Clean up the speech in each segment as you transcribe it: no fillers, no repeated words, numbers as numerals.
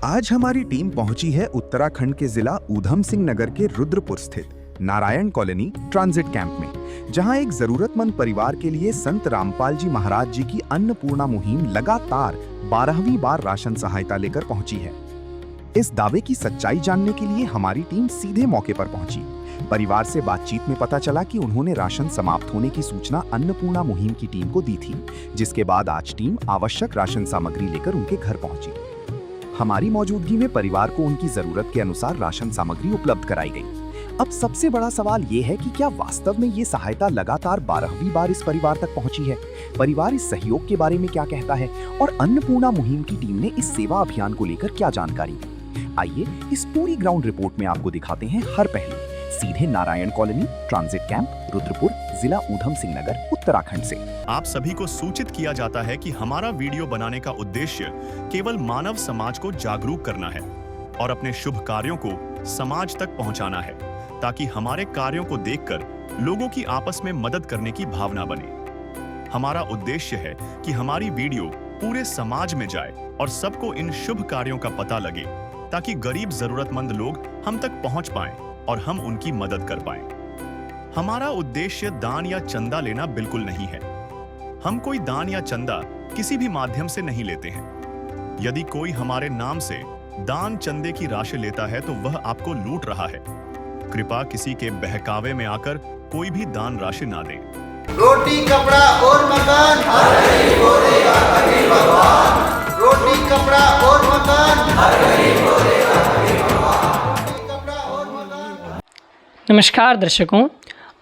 आज हमारी टीम पहुंची है उत्तराखंड के जिला ऊधम सिंह नगर के रुद्रपुर स्थित नारायण कॉलोनी ट्रांजिट कैंप में, जहां एक जरूरतमंद परिवार के लिए संत रामपाल जी महाराज जी की अन्नपूर्णा मुहिम लगातार 12वीं बार राशन सहायता लेकर पहुंची है। इस दावे की सच्चाई जानने के लिए हमारी टीम सीधे मौके पर पहुंची। परिवार से बातचीत में पता चला कि उन्होंने राशन समाप्त होने की सूचना अन्नपूर्णा मुहिम की टीम को दी थी, जिसके बाद आज टीम आवश्यक राशन सामग्री लेकर उनके घर पहुंची। हमारी मौजूदगी में परिवार को उनकी जरूरत के अनुसार राशन सामग्री उपलब्ध कराई गई। अब सबसे बड़ा सवाल ये है कि क्या वास्तव में ये सहायता लगातार 12वीं बार इस परिवार तक पहुंची है? परिवार इस सहयोग के बारे में क्या कहता है और अन्नपूर्णा मुहिम की टीम ने इस सेवा अभियान को लेकर क्या जानकारी दी? आइए इस पूरी ग्राउंड रिपोर्ट में आपको दिखाते हैं हर पहलू, सीधे Narayan colony transit camp Rudrapur, जिला ऊधम सिंह नगर, उत्तराखंड से। आप सभी को सूचित किया जाता है कि हमारा वीडियो बनाने का उद्देश्य केवल मानव समाज को जागरूक करना है और अपने शुभ कार्यों को समाज तक पहुंचाना है, ताकि हमारे कार्यों को देखकर लोगों की आपस में मदद करने की भावना बने। हमारा उद्देश्य है कि हमारी वीडियो पूरे समाज में जाए और सबको इन शुभ कार्यों का पता लगे, ताकि गरीब जरूरतमंद लोग हम तक पहुंच पाएं और हम उनकी मदद कर पाएं। हमारा उद्देश्य दान या चंदा लेना बिल्कुल नहीं है। हम कोई दान या चंदा किसी भी माध्यम से नहीं लेते हैं। यदि कोई हमारे नाम से दान चंदे की राशि लेता है तो वह आपको लूट रहा है। कृपया किसी के बहकावे में आकर कोई भी दान राशि ना दें। रोटी कपड़ा और मकान हर गरीब को देगा हरि भगवान। रोटी कपड़ा और मकान हर गरीब को देगा हरि भगवान। रोटी कपड़ा और मकान। नमस्कार दर्शकों,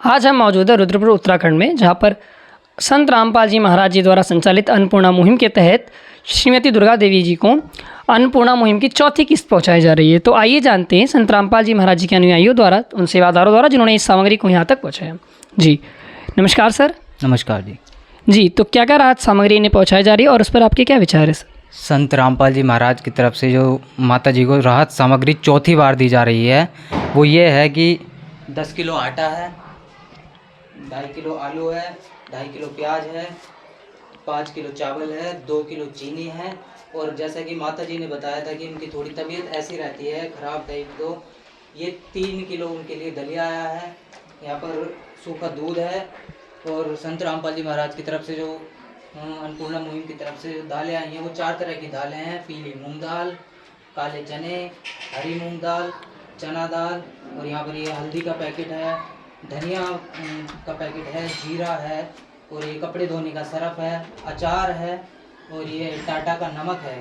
आज हम मौजूद है रुद्रपुर उत्तराखंड में, जहां पर संत रामपाल जी महाराज जी द्वारा संचालित अन्नपूर्णा मुहिम के तहत श्रीमती दुर्गा देवी जी को अन्नपूर्णा मुहिम की चौथी किस्त पहुंचाई जा रही है। तो आइए जानते हैं संत रामपाल जी महाराज जी के अनुयायियों द्वारा, उन सेवादारों द्वारा जिन्होंने इस सामग्री को यहाँ तक पहुँचाया। जी नमस्कार सर। नमस्कार जी। जी, तो क्या क्या राहत सामग्री इन्हें पहुँचाई जा रही है और उस पर आपके क्या विचार है सर? संत रामपाल जी महाराज की तरफ से जो माता जी को राहत सामग्री चौथी बार दी जा रही है, वो ये है कि 10 किलो आटा है, 2.5 किलो आलू है, 2.5 किलो प्याज है, 5 किलो चावल है, 2 किलो चीनी है। और जैसा कि माता जी ने बताया था कि उनकी थोड़ी तबीयत ऐसी रहती है ख़राब टाइप, तो ये 3 किलो उनके लिए दलिया आया है। यहाँ पर सूखा दूध है। और संत रामपाल जी महाराज की तरफ से जो अन्नपूर्णा मुहिम की तरफ से दालें आई हैं, वो 4 तरह की दालें हैं। पीली मूंग दाल, काले चने, हरी मूंग दाल, चना दाल। और यहाँ पर ये हल्दी का पैकेट है, धनिया का पैकेट है, जीरा है, और ये कपड़े धोने का सरफ है, अचार है, और ये टाटा का नमक है।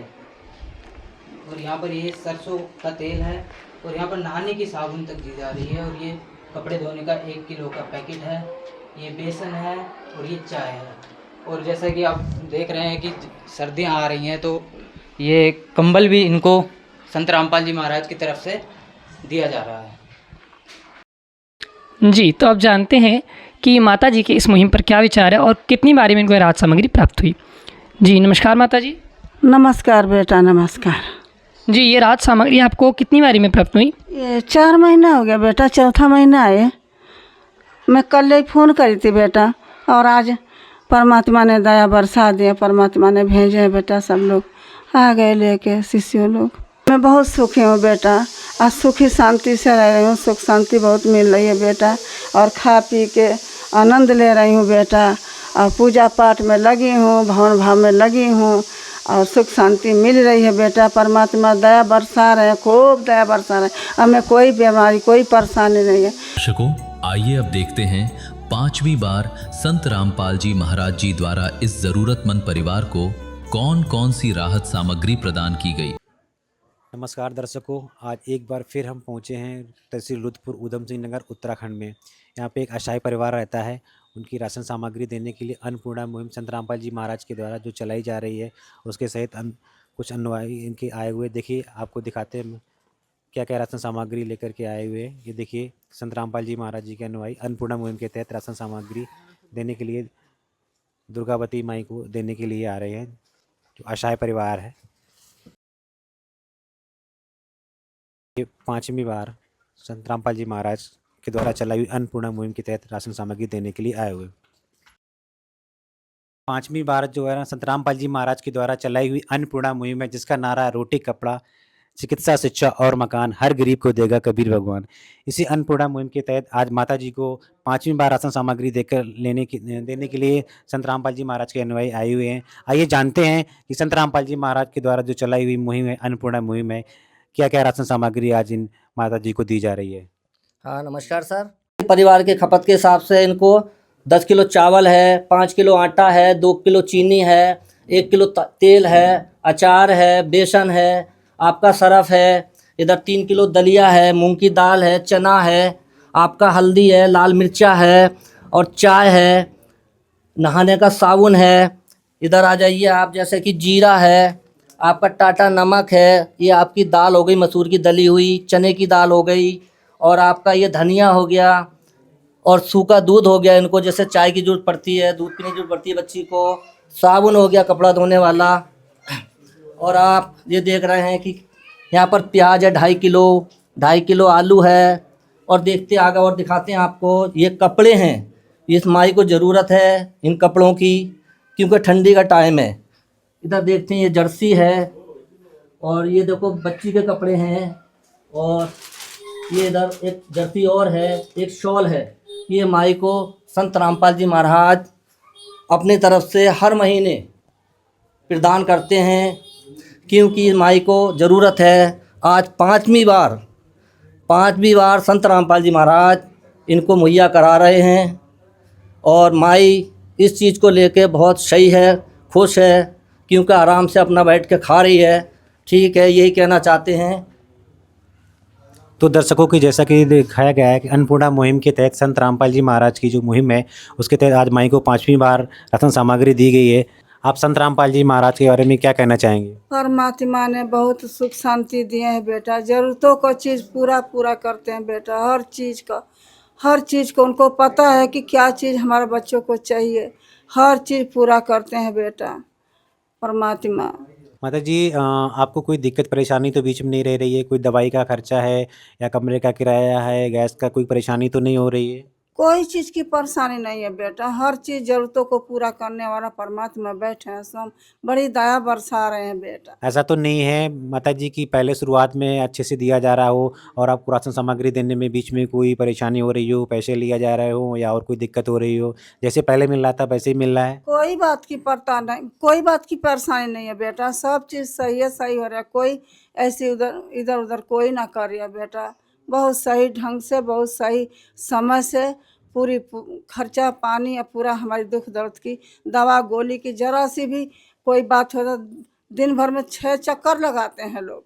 और यहाँ पर ये सरसों का तेल है। और यहाँ पर नहाने की साबुन तक दी जा रही है। और ये कपड़े धोने का 1 किलो का पैकेट है। ये बेसन है और ये चाय है। और जैसा कि आप देख रहे हैं कि सर्दियाँ आ रही हैं, तो ये कंबल भी इनको संत रामपाल जी महाराज की तरफ से दिया जा रहा है। जी, तो आप जानते हैं कि माता जी के इस मुहिम पर क्या विचार है और कितनी बारी में इनको राहत सामग्री प्राप्त हुई। जी नमस्कार माता जी। नमस्कार बेटा, नमस्कार। जी, ये राहत सामग्री आपको कितनी बारी में प्राप्त हुई? ये 4 महीना हो गया बेटा, चौथा महीना है। मैं कल ही फ़ोन करी थी बेटा, और आज परमात्मा ने दया बरसा दिया, परमात्मा ने भेजे हैं बेटा। सब लोग आ गए लेके, शिष्यों लोग। मैं बहुत सुखी हूँ बेटा, आज सुखी शांति से रह रही हूँ। सुख शांति बहुत मिल रही है बेटा, और खा पी के आनंद ले रही हूँ बेटा। और पूजा पाठ में लगी हूँ, भवन भाव में लगी हूँ, और सुख शांति मिल रही है बेटा। परमात्मा दया बरसा रहे हैं, खूब दया बरसा रहे हैं। हमें कोई बीमारी, कोई परेशानी नहीं है। दर्शकों, आइए अब देखते हैं 5वीं बार संत रामपाल जी महाराज जी द्वारा इस जरूरतमंद परिवार को कौन कौन सी राहत सामग्री प्रदान की गई। नमस्कार दर्शकों, आज एक बार फिर हम पहुंचे हैं तहसील रुद्रपुर, ऊधम सिंह नगर, उत्तराखंड में। यहाँ पे एक अशाई परिवार रहता है। उनकी राशन सामग्री देने के लिए अन्नपूर्णा मुहिम संत रामपाल जी महाराज के द्वारा जो चलाई जा रही है, उसके सहित कुछ अनुयायी इनके आए हुए। देखिए, आपको दिखाते हैं क्या क्या राशन सामग्री लेकर के आए हुए। ये देखिए, संत रामपाल जी महाराज जी के अनुयायी अन्नपूर्णा मुहिम के तहत राशन सामग्री देने के लिए दुर्गावती माई को देने के लिए आ रहे हैं, जो अशाय परिवार है। ये 5वीं बार संत रामपाल जी महाराज के द्वारा चलाई हुई अन्नपूर्णा मुहिम के तहत राशन सामग्री देने के लिए आए हुए। 5वीं बार जो है ना, संत रामपाल जी महाराज के द्वारा चलाई हुई अन्नपूर्णा मुहिम है, जिसका नारा है रोटी कपड़ा चिकित्सा, शिक्षा और मकान हर गरीब को देगा कबीर भगवान। इसी अन्नपूर्णा मुहिम के तहत आज माता जी को 5वीं बार राशन सामग्री देने के लिए संत रामपाल जी महाराज के अनुयायी आए हुए हैं। आइए जानते हैं कि संत रामपाल जी महाराज के द्वारा जो चलाई हुई मुहिम है, अन्नपूर्णा मुहिम है, क्या-क्या राशन सामग्री आज इन माता जी को दी जा रही है। हाँ नमस्कार सर। परिवार के खपत के हिसाब से इनको 10 किलो चावल है, 5 किलो आटा है, 2 किलो चीनी है, 1 किलो तेल है, अचार है, बेसन है, आपका सरफ है, इधर 3 किलो दलिया है, मूंग की दाल है, चना है, आपका हल्दी है, लाल मिर्चा है और चाय है, नहाने का साबुन है। इधर आ जाइए आप, जैसे कि जीरा है, आपका टाटा नमक है, ये आपकी दाल हो गई मसूर की दली हुई, चने की दाल हो गई और आपका ये धनिया हो गया और सूखा दूध हो गया। इनको जैसे चाय की ज़रूरत पड़ती है, दूध पीने की ज़रूरत पड़ती है बच्ची को, साबुन हो गया कपड़ा धोने वाला। और आप ये देख रहे हैं कि यहाँ पर प्याज है 2.5 किलो आलू है और देखते आगे और दिखाते हैं आपको। ये कपड़े हैं, इस माई को ज़रूरत है इन कपड़ों की क्योंकि ठंडी का टाइम है। इधर देखते हैं ये जर्सी है और ये देखो बच्ची के कपड़े हैं और ये इधर एक जर्सी और है, एक शॉल है। ये माई को संत रामपाल जी महाराज अपनी तरफ से हर महीने प्रदान करते हैं क्योंकि माई को ज़रूरत है। आज 5वीं बार संत रामपाल जी महाराज इनको मुहैया करा रहे हैं और माई इस चीज़ को लेके बहुत सही है, खुश है क्योंकि आराम से अपना बैठ के खा रही है। ठीक है, यही कहना चाहते हैं। तो दर्शकों की जैसा कि दिखाया गया है कि अन्नपूर्णा मुहिम के तहत संत रामपाल जी महाराज की जो मुहिम है उसके तहत आज माई को 5वीं बार राशन सामग्री दी गई है। आप संत रामपाल जी महाराज के बारे में क्या कहना चाहेंगे। परमात्मा ने बहुत सुख शांति दिए हैं बेटा, ज़रूरतों को चीज़ पूरा करते हैं बेटा। हर चीज़ को उनको पता है कि क्या चीज़ हमारे बच्चों को चाहिए, हर चीज़ पूरा करते हैं बेटा परमात्मा। माता जी आपको कोई दिक्कत परेशानी तो बीच में नहीं रह रही है? कोई दवाई का खर्चा है या कमरे का किराया है, गैस का कोई परेशानी तो नहीं हो रही है? कोई चीज़ की परेशानी नहीं है बेटा, हर चीज़ ज़रूरतों को पूरा करने वाला परमात्मा बैठे हैं, सब बड़ी दया बरसा रहे हैं बेटा। ऐसा तो नहीं है माता जी की पहले शुरुआत में अच्छे से दिया जा रहा हो और आपको राशन सामग्री देने में बीच में कोई परेशानी हो रही हो, पैसे लिया जा रहे हो या और कोई दिक्कत हो रही हो, जैसे पहले मिल रहा था वैसे ही मिल रहा है? कोई बात की परेशानी नहीं है बेटा, सब चीज़ सही है, सही हो रहा है। कोई ऐसे इधर उधर कोई ना कर रहा बेटा, बहुत सही ढंग से, बहुत सही समय से पूरी खर्चा पानी या पूरा हमारी दुख दर्द की दवा गोली की जरा सी भी कोई बात हो तो दिन भर में 6 चक्कर लगाते हैं लोग,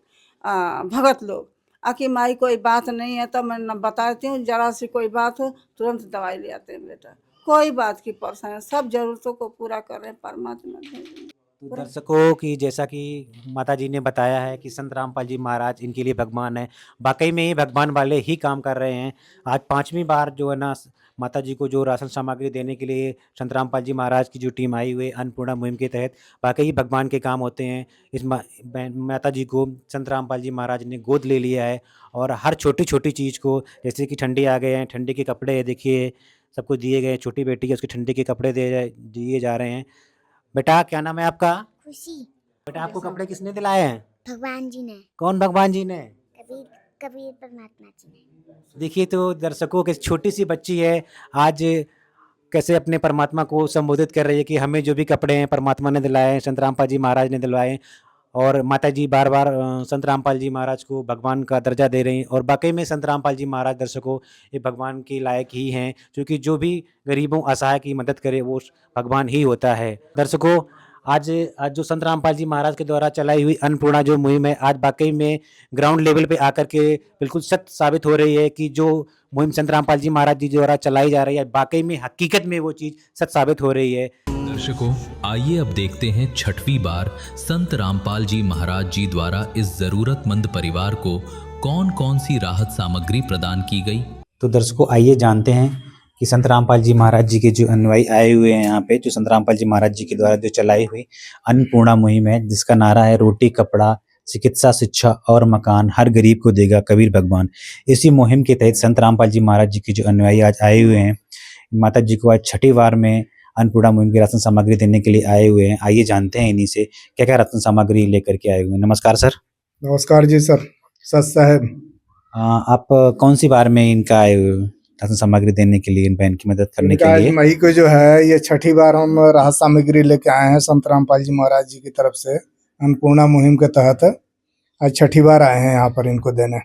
भगत लोग। आखिर माई कोई बात नहीं है तो मैं न बताती हूँ, जरा सी कोई बात हो तुरंत दवाई ले आते हैं बेटा। कोई बात की परेशानी, सब ज़रूरतों को पूरा कर रहे हैं परमात्मा। तो दर्शकों की जैसा कि माता जी ने बताया है कि संत रामपाल जी महाराज इनके लिए भगवान है, वाकई में ही भगवान वाले ही काम कर रहे हैं। आज 5वीं बार जो है ना माता जी को जो राशन सामग्री देने के लिए संत रामपाल जी महाराज की जो टीम आई हुई है अन्नपूर्णा मुहिम के तहत, वाकई ही भगवान के काम होते हैं। इस माता जी को संत रामपाल जी महाराज ने गोद ले लिया है और हर छोटी छोटी चीज़ को, जैसे कि ठंडी आ गए हैं, ठंडी के कपड़े देखिए सबको दिए गए हैं। छोटी बेटी है उसके ठंडी के कपड़े दिए जा रहे हैं। बेटा क्या नाम है आपका? खुशी। बेटा आपको कपड़े किसने दिलाए हैं? भगवान जी ने। कौन भगवान जी ने? कबीर परमात्मा जी ने। देखिए तो दर्शकों की छोटी सी बच्ची है, आज कैसे अपने परमात्मा को संबोधित कर रही है कि हमें जो भी कपड़े हैं परमात्मा ने दिलाए हैं, संत रामपाल जी महाराज ने दिलवाए हैं। और माता जी बार बार संत रामपाल जी महाराज को भगवान का दर्जा दे रही हैं और वाकई में संत रामपाल जी महाराज दर्शकों ये भगवान के लायक ही हैं, क्योंकि जो भी गरीबों असहाय की मदद करे वो भगवान ही होता है। दर्शकों आज जो संत रामपाल जी महाराज के द्वारा चलाई हुई अन्नपूर्णा जो मुहिम है, आज वाकई में ग्राउंड लेवल पे आकर के बिल्कुल सत्य साबित हो रही है कि जो मुहिम संत रामपाल जी महाराज जी द्वारा चलाई जा रही है, वाकई में हकीकत में वो चीज़ सत्य साबित हो रही है। दर्शकों आइए अब देखते हैं 6वीं बार संत रामपाल जी महाराज जी द्वारा इस जरूरतमंद परिवार को कौन कौन सी राहत सामग्री प्रदान की गई। तो दर्शकों आइए जानते हैं कि संत रामपाल जी महाराज जी के जो अनुयायी आए हुए हैं यहाँ पे, जो संत रामपाल जी महाराज जी के द्वारा जो चलाई हुई अन्नपूर्णा मुहिम है, जिसका नारा है रोटी कपड़ा चिकित्सा शिक्षा और मकान हर गरीब को देगा कबीर भगवान। इसी मुहिम के तहत संत रामपाल जी महाराज जी के जो अनुयायी आज आए हुए हैं, माता जी को आज 6ठी बार में अन्नपूर्णा मुहिम की राशन सामग्री देने के लिए आए हुए हैं। आइए जानते हैं इन्हीं से क्या क्या राशन सामग्री लेकर के आए हुए हैं। नमस्कार सर। नमस्कार जी सर, सच साहब। आप कौन सी बार में इनका आए हुए हो राशन सामग्री देने के लिए, इन बहन की मदद करने इनका के आज लिए? मई को जो है ये छठी बार हम राहत सामग्री लेके आए हैं संत रामपाल जी महाराज जी की तरफ से अन्नपूर्णा मुहिम के तहत। आज छठी बार आए हैं यहाँ पर इनको देने।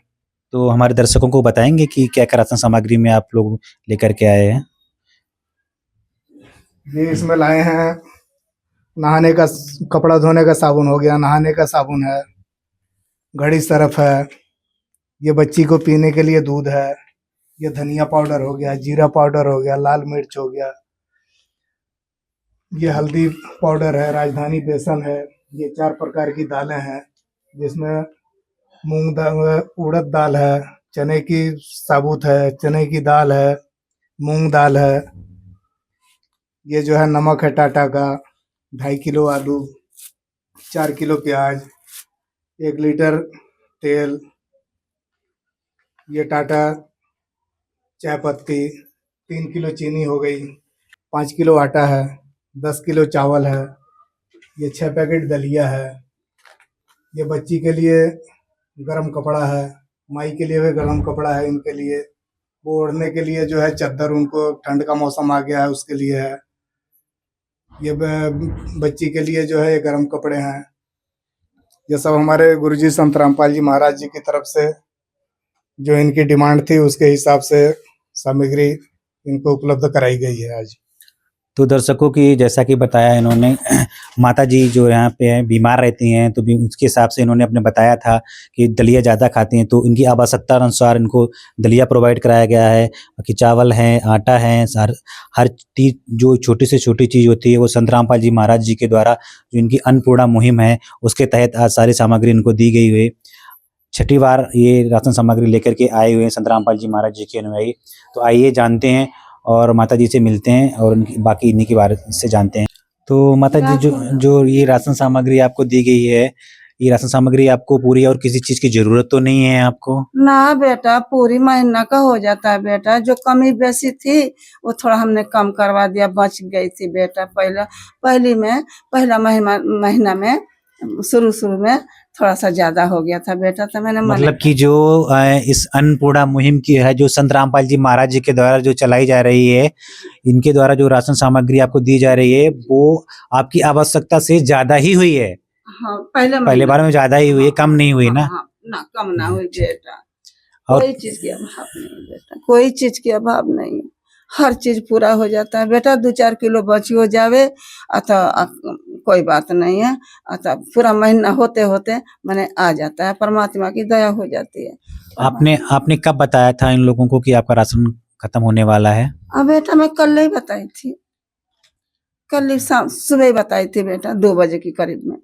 तो हमारे दर्शकों को बताएंगे कि क्या क्या राशन सामग्री में आप लोग लेकर के आए हैं? ये इसमें लाए हैं नहाने का कपड़ा धोने का साबुन हो गया, नहाने का साबुन है, घड़ी सरफ है, ये बच्ची को पीने के लिए दूध है, ये धनिया पाउडर हो गया, जीरा पाउडर हो गया, लाल मिर्च हो गया, ये हल्दी पाउडर है, राजधानी बेसन है, ये 4 प्रकार की दालें हैं जिसमें मूंग दाल, उड़द दाल है, चने की साबुत है, चने की दाल है, मूंग दाल है, ये जो है नमक है टाटा का, 2.5 किलो आलू, 4 किलो प्याज, 1 लीटर तेल, ये टाटा चाय पत्ती, 3 किलो चीनी हो गई, 5 किलो आटा है, 10 किलो चावल है, ये 6 पैकेट दलिया है, ये बच्ची के लिए गरम कपड़ा है, माई के लिए भी गरम कपड़ा है, इनके लिए वो ओढ़ने के लिए जो है चादर, उनको ठंड का मौसम आ गया है उसके लिए है, ये बच्ची के लिए जो है ये गरम कपड़े हैं। ये सब हमारे गुरुजी संत रामपाल जी महाराज जी की तरफ से जो इनकी डिमांड थी उसके हिसाब से सामग्री इनको उपलब्ध कराई गई है आज। तो दर्शकों की जैसा कि बताया इन्होंने, माता जी जो यहाँ पे हैं बीमार रहती हैं, तो भी उसके हिसाब से इन्होंने अपने बताया था कि दलिया ज़्यादा खाती हैं, तो इनकी आवश्यकता अनुसार इनको दलिया प्रोवाइड कराया गया है। बाकी चावल हैं, आटा है, हर चीज़ जो छोटी से छोटी चीज़ होती है वो संत रामपाल जी महाराज जी के द्वारा जो इनकी अन्नपूर्णा मुहिम है उसके तहत आज सारी सामग्री इनको दी गई हुई। छठी बार ये राशन सामग्री लेकर के आए हुए हैं संत रामपाल जी महाराज जी के अनुयायी। तो आइए जानते हैं और माता जी से मिलते हैं और उनकी बाकी इन्हीं के बारे से जानते हैं। तो माता जी जो ये राशन सामग्री आपको दी गई है, ये राशन सामग्री आपको पूरी और किसी चीज की जरूरत तो नहीं है आपको? ना बेटा, पूरी महीना का हो जाता है बेटा। जो कमी बेसी थी वो थोड़ा हमने कम करवा दिया, बच गई थी बेटा। पहला महीना में शुरू में थोड़ा सा ज्यादा हो गया था बेटा, तो मैंने मतलब कि जो इस अन्नपूर्णा मुहिम की है, जो संत रामपाल जी महाराज जी के द्वारा जो चलाई जा रही है, इनके द्वारा जो राशन सामग्री आपको दी जा रही है वो आपकी आवश्यकता से ज्यादा ही हुई है। हाँ, पहले बार में ज्यादा ही हुई है, कम नहीं हुई ना? ना कम ना हुई बेटा। और कोई चीज की अभाव नहीं बेटा, कोई चीज की अभाव नहीं है, हर चीज पूरा हो जाता है बेटा। 2-4 किलो बची हो जावे अतः कोई बात नहीं है, अतः पूरा महीना होते होते मैंने आ जाता है, परमात्मा की दया हो जाती है। आपने कब बताया था इन लोगों को कि आपका राशन खत्म होने वाला है? अब बेटा मैं कल ही बताई थी, कल ही सुबह ही बताई थी बेटा, 2 बजे के करीब में।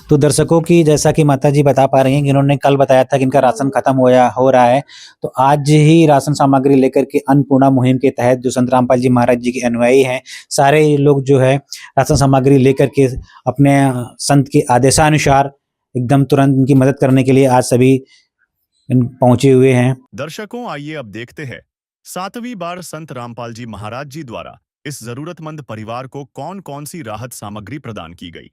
तो दर्शकों की जैसा कि माता जी बता पा रही हैं कि इन्होंने कल बताया था कि इनका राशन खत्म हो रहा है, तो आज ही राशन सामग्री लेकर के अन्नपूर्णा मुहिम के तहत जो संत रामपाल जी महाराज जी के अनुयायी हैं, सारे लोग जो है राशन सामग्री लेकर के अपने संत के आदेशानुसार एकदम तुरंत इनकी मदद करने के लिए आज सभी पहुंचे हुए हैं। दर्शकों आइए अब देखते हैं 7वीं बार संत रामपाल जी महाराज जी द्वारा इस जरूरतमंद परिवार को कौन कौन सी राहत सामग्री प्रदान की गई।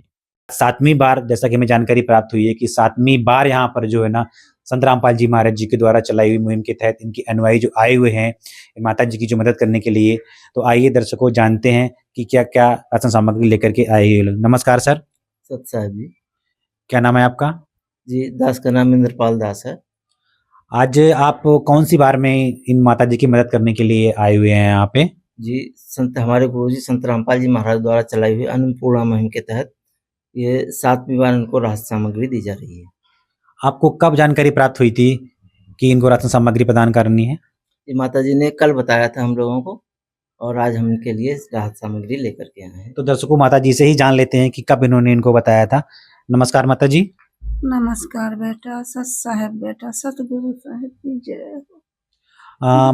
7वीं बार जैसा कि हमें जानकारी प्राप्त हुई है कि 7वीं बार यहाँ पर जो है ना संत रामपाल जी महाराज जी के द्वारा चलाई हुई मुहिम के तहत इनके अनुयायी जो आए हुए हैं माता जी की जो मदद करने के लिए। तो आइए दर्शकों जानते हैं कि क्या क्या राशन सामग्री लेकर के आए हुए लोग। नमस्कार सर। सत साहब जी। क्या नाम है आपका? जी, दास का नाम इंद्रपाल दास है। आज आप कौन सी बार में इन माता जी की मदद करने के लिए आए हुए हैं यहाँ पे? जी, हमारे गुरुजी संत रामपाल जी महाराज द्वारा चलाई हुई अन्नपूर्णा मुहिम के तहत ये 7वीं बार इनको राहत सामग्री दी जा रही है। आपको कब जानकारी प्राप्त हुई थी कि इनको राशन सामग्री प्रदान करनी है? ये माता जी ने कल बताया था हम लोगों को और आज हम इनके लिए राहत सामग्री लेकर के आए हैं। तो दर्शकों माता जी से ही जान लेते हैं कि कब इन्होंने इनको बताया था। नमस्कार माता जी। नमस्कार बेटा, सत साहेब बेटा, सतगुरु साहेब की जय।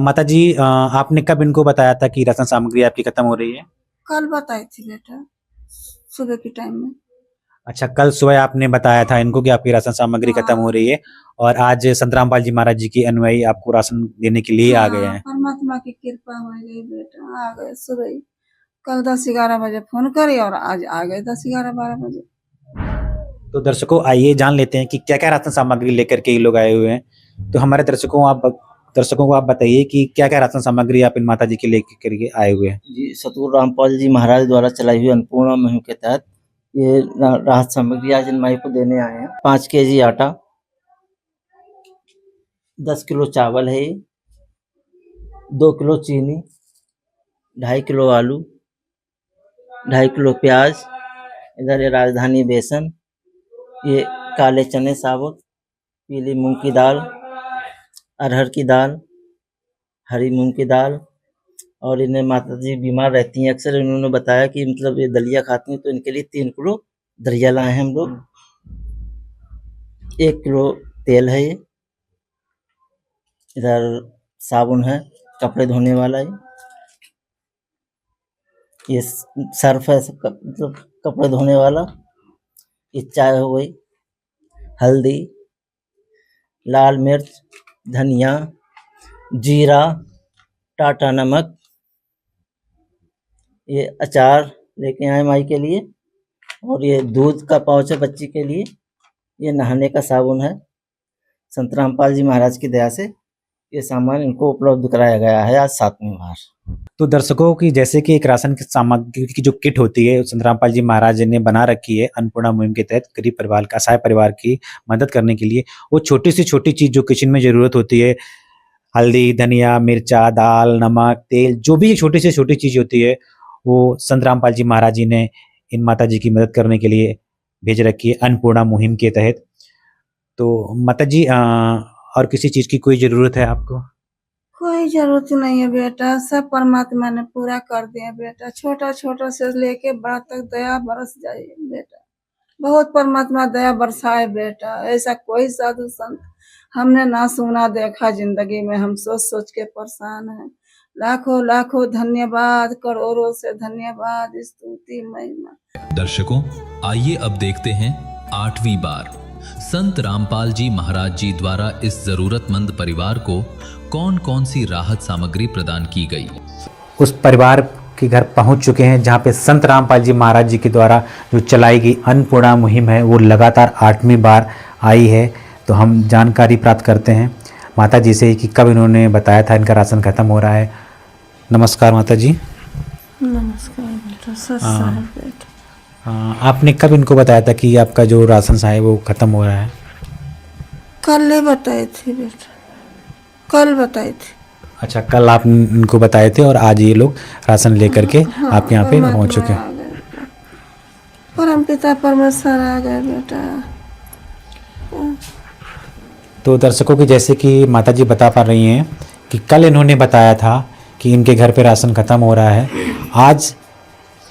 माता जी आपने कब इनको बताया था कि राशन सामग्री आपकी खत्म हो रही है? कल बताई थी बेटा, सुबह के टाइम में। अच्छा, कल सुबह आपने बताया था इनको कि आपकी राशन सामग्री खत्म हो रही है और आज संत रामपाल जी महाराज जी के अनुयायी आपको राशन देने के लिए आ गए हैं। परमात्मा की कृपा हो गई बेटा, आ गए सुबह ही। कल 10-11 बजे फोन करी और आज आ गए 10-11-12 बजे। तो दर्शकों आइए जान लेते हैं कि क्या क्या राशन सामग्री लेकर के ये लोग आए हुए हैं। तो हमारे दर्शकों को आप बताइए कि क्या क्या राशन सामग्री आप इन माता जी के लेकर करके आए हुए हैं। जी, सतगुरु रामपाल जी महाराज द्वारा चलाई हुई अन्नपूर्णा मुहिम के तहत ये राहत सामग्री आज इन माई को देने आए हैं। 5 केजी आटा, 10 किलो चावल है, 2 किलो चीनी, 2.5 किलो आलू, 2.5 किलो प्याज, इधर ये राजधानी बेसन, ये काले चने साबुत, पीली मूंग की दाल, अरहर की दाल, हरी मूंग की दाल। और इन्हें माता जी बीमार रहती हैं अक्सर, इन्होंने बताया कि मतलब ये दलिया खाती हैं, तो इनके लिए 3 किलो दलिया लाए हैं हम लोग। 1 किलो तेल है, इधर साबुन है कपड़े धोने वाला, ये सर्फ है मतलब कपड़े धोने वाला, ये चाय हो गई, हल्दी, लाल मिर्च, धनिया, जीरा, टाटा नमक, ये अचार लेके आए माई के लिए, और ये दूध का पाउच है बच्ची के लिए, ये नहाने का साबुन है। संत रामपाल जी महाराज की दया से ये सामान इनको उपलब्ध कराया गया है आज 7वीं बार। तो दर्शकों की जैसे कि एक राशन की सामग्री की जो किट होती है संत रामपाल जी महाराज ने बना रखी है अन्नपूर्णा मुहिम के तहत गरीब परिवार का असहाय परिवार की मदद करने के लिए। वो छोटी से छोटी चीज जो किचन में जरूरत होती है, हल्दी, धनिया, मिर्चा, दाल, नमक, तेल, जो भी छोटी से छोटी चीज होती है वो संत रामपाल जी महाराज जी ने इन माता जी की मदद करने के लिए भेज रखी है अन्नपूर्णा मुहिम के तहत। तो माता जी और किसी चीज की कोई जरूरत है आपको? कोई जरूरत नहीं है बेटा, सब परमात्मा ने पूरा कर दिया बेटा। छोटा छोटा से लेके बड़ा तक दया बरस जाए बेटा, बहुत परमात्मा दया बरसाए बेटा। ऐसा कोई साधु संत हमने ना सुना देखा जिंदगी में, हम सोच सोच के परेशान हैं। लाखों लाखों धन्यवाद, करोड़ों से धन्यवाद, स्तुति महिमा। दर्शकों आइए अब देखते हैं 8वीं बार संत रामपाल जी महाराज जी द्वारा इस जरूरतमंद परिवार को कौन कौन सी राहत सामग्री प्रदान की गई। उस परिवार के घर पहुंच चुके हैं जहां पे संत रामपाल जी महाराज जी के द्वारा जो चलाई गई अन्नपूर्णा मुहिम है वो लगातार 8वीं बार आई है। तो हम जानकारी प्राप्त करते हैं माता जी से कि कब इन्होंने बताया था इनका राशन खत्म हो रहा है। नमस्कार माता जी। नमस्कार बेटा, सच साहब बेटा। आपने कब इनको बताया था कि आपका जो राशन है वो खत्म हो रहा है? कल ही बताई थी बेटा, कल बताई थी। अच्छा, कल आप इनको बताए थे और आज ये लोग राशन लेकर के आपके यहाँ पे पहुँच चुके हैं। परम पिता परमेश्वर आ गए बेटा। तो दर्शकों की जैसे कि माता जी बता पा रही हैं कि कल इन्होंने बताया था कि इनके घर पे राशन खत्म हो रहा है। आज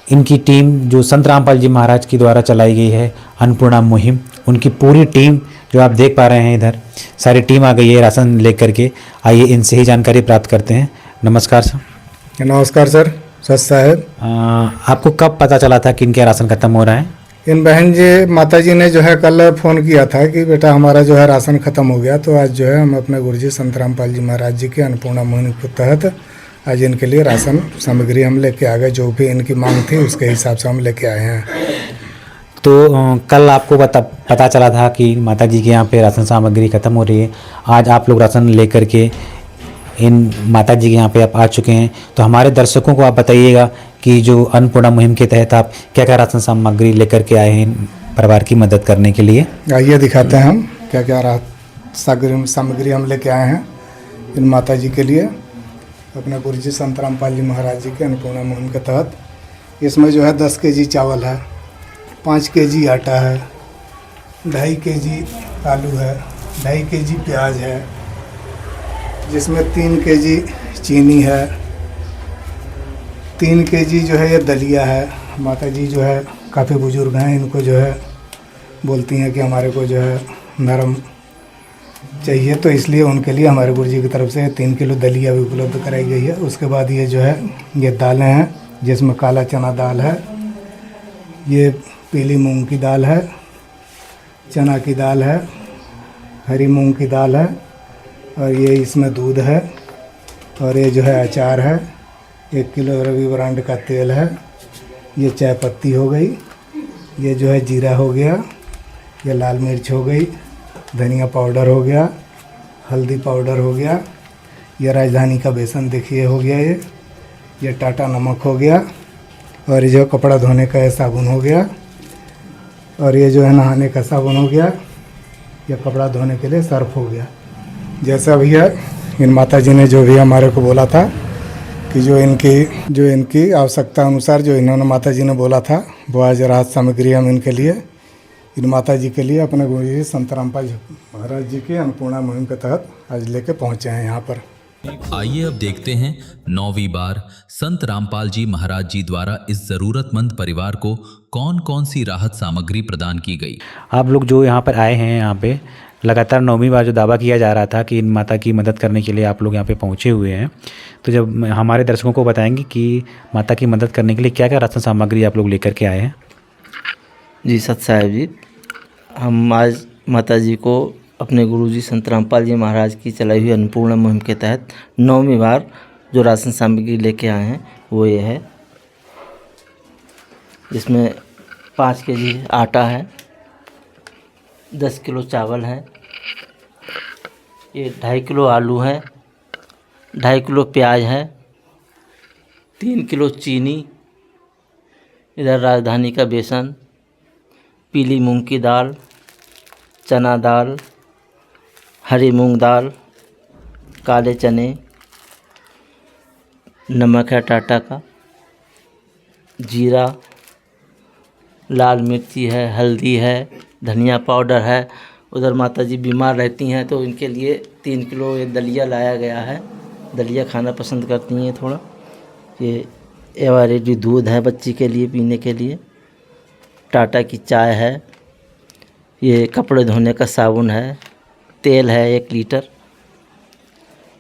इनकी टीम जो संत रामपाल जी महाराज की द्वारा चलाई गई है अन्नपूर्णा मुहिम, उनकी पूरी टीम जो आप देख पा रहे हैं इधर सारी टीम आ गई है राशन लेकर के। आइए इनसे ही जानकारी प्राप्त करते हैं। नमस्कार सर। नमस्कार सर, सच साहब। आपको कब पता चला था कि इनके राशन खत्म हो रहा है? इन बहन जी माता जी ने जो है कल फ़ोन किया था कि बेटा हमारा जो है राशन ख़त्म हो गया। तो आज जो है हम अपने गुरुजी संत रामपाल जी महाराज जी के अन्नपूर्णा मुहिम के तहत आज इनके लिए राशन सामग्री हम लेके आ गए। जो भी इनकी मांग थी उसके हिसाब से हम लेके आए हैं। तो कल आपको पता चला था कि माता जी के यहाँ पे राशन सामग्री ख़त्म हो रही है। आज आप लोग राशन लेकर के इन माता जी के यहाँ पे आप आ चुके हैं। तो हमारे दर्शकों को आप बताइएगा कि जो अन्नपूर्णा मुहिम के तहत आप क्या क्या राशन सामग्री लेकर के आए हैं परिवार की मदद करने के लिए। आइए दिखाते हैं हम क्या क्या राहत सामग्री हम लेके आए हैं इन माता जी के लिए अपने गुरुजी संत रामपाल जी महाराज जी के अन्नपूर्णा मुहिम के तहत। इसमें जो है 10 केजी चावल है, 5 केजी आटा है, 2.5 केजी आलू है, 2.5 केजी प्याज है, जिसमें 3 केजी चीनी है, 3 केजी जो है ये दलिया है। माता जी जो है काफ़ी बुजुर्ग हैं, इनको जो है बोलती हैं कि हमारे को जो है नरम चाहिए, तो इसलिए उनके लिए हमारे गुरुजी की तरफ से 3 किलो दलिया भी उपलब्ध कराई गई है। उसके बाद ये जो है ये दालें हैं, जिसमें काला चना दाल है, ये पीली मूंग की दाल है, चना की दाल है, हरी मूंग की दाल है, और ये इसमें दूध है, और ये जो है अचार है, 1 किलो रवि ब्रांड का तेल है, ये चाय पत्ती हो गई, ये जो है जीरा हो गया, ये लाल मिर्च हो गई, धनिया पाउडर हो गया, हल्दी पाउडर हो गया, ये राजधानी का बेसन देखिए हो गया, ये टाटा नमक हो गया, और ये जो कपड़ा धोने का ये साबुन हो गया, और ये जो है नहाने का साबुन हो गया, ये कपड़ा धोने के लिए सर्फ हो गया। जैसा भैया इन माता जी ने जो भी हमारे को बोला था कि जो इनकी आवश्यकता अनुसार जो इन्होंने माता जी ने बोला था, वो आज राहत सामग्री हम इनके लिए, इन माता जी के लिए अपने गुरु जी संत रामपाल महाराज जी की अन्नपूर्णा मुहिम के तहत आज लेके पहुँचे हैं यहाँ पर। आइए अब देखते हैं 9वीं बार संत रामपाल जी महाराज जी द्वारा इस जरूरतमंद परिवार को कौन कौन सी राहत सामग्री प्रदान की गई। आप लोग जो यहाँ पर आए हैं, यहाँ पे लगातार 9वीं बार जो दावा किया जा रहा था कि इन माता की मदद करने के लिए आप लोग यहाँ पे पहुँचे हुए हैं, तो जब हमारे दर्शकों को बताएंगे कि माता की मदद करने के लिए क्या क्या राशन सामग्री आप लोग लेकर के आए हैं। जी सत साहिब जी, हम आज माता जी को अपने गुरुजी संत रामपाल जी महाराज की चलाई हुई अन्नपूर्णा मुहिम के तहत 9वीं बार जो राशन सामग्री लेके आए हैं वो ये है। इसमें 5 केजी आटा है, 10 किलो चावल है, ये 2.5 किलो आलू है, 2.5 किलो प्याज है, 3 किलो चीनी, इधर राजधानी का बेसन, पीली मूंग की दाल, चना दाल, हरी मूंग दाल, काले चने, नमक है टाटा का, जीरा, लाल मिर्ची है, हल्दी है, धनिया पाउडर है। उधर माता जी बीमार रहती हैं तो इनके लिए 3 किलो ये दलिया लाया गया है, दलिया खाना पसंद करती हैं थोड़ा। ये एवरेडी दूध है बच्ची के लिए पीने के लिए, टाटा की चाय है, ये कपड़े धोने का साबुन है, तेल है 1 लीटर।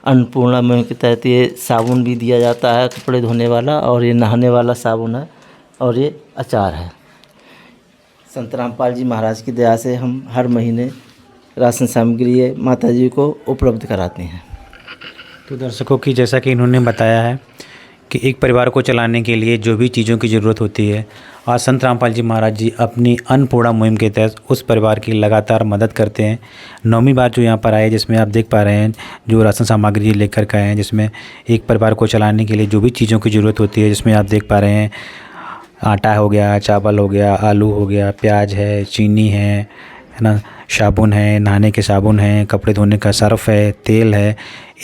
अन्नपूर्णा मुहिम के तहत ये साबुन भी दिया जाता है कपड़े धोने वाला, और ये नहाने वाला साबुन है, और ये अचार है। संत रामपाल जी महाराज की दया से हम हर महीने राशन सामग्री ये माता जी को उपलब्ध कराते हैं। तो दर्शकों की जैसा कि इन्होंने बताया है कि एक परिवार को चलाने के लिए जो भी चीज़ों की ज़रूरत होती है, आज संत रामपाल जी महाराज जी अपनी अन्नपूर्णा मुहिम के तहत उस परिवार की लगातार मदद करते हैं। 9वीं बार जो यहाँ पर आए, जिसमें आप देख पा रहे हैं जो राशन सामग्री लेकर के आए हैं, जिसमें एक परिवार को चलाने के लिए जो भी चीज़ों की ज़रूरत होती है, जिसमें आप देख पा रहे हैं आटा हो गया, चावल हो गया, आलू हो गया, प्याज है, चीनी है ना, साबुन है, नहाने के साबुन है, कपड़े धोने का सर्फ है, तेल है।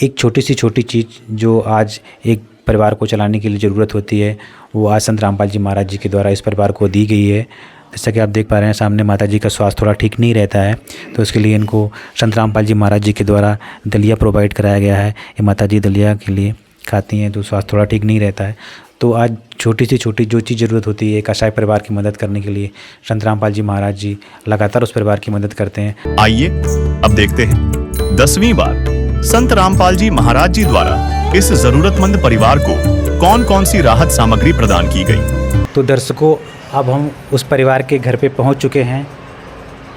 एक छोटी सी छोटी चीज़ जो आज एक परिवार को चलाने के लिए ज़रूरत होती है, वो आज संत रामपाल जी महाराज जी के द्वारा इस परिवार को दी गई है। जैसा कि आप देख पा रहे हैं सामने माता जी का स्वास्थ्य थोड़ा ठीक नहीं रहता है, तो उसके लिए इनको संत रामपाल जी महाराज जी के द्वारा दलिया प्रोवाइड कराया गया है। ये माता जी दलिया के लिए खाती हैं तो स्वास्थ्य थोड़ा ठीक नहीं रहता है। तो आज छोटी से छोटी जो चीज़ ज़रूरत होती है एक असहाय परिवार की मदद करने के लिए संत रामपाल जी महाराज जी लगातार उस परिवार की मदद करते हैं। आइए अब देखते हैं 10वीं बार संत रामपाल जी महाराज जी द्वारा इस जरूरतमंद परिवार को कौन कौन सी राहत सामग्री प्रदान की गई। तो दर्शकों, अब हम उस परिवार के घर पे पहुंच चुके हैं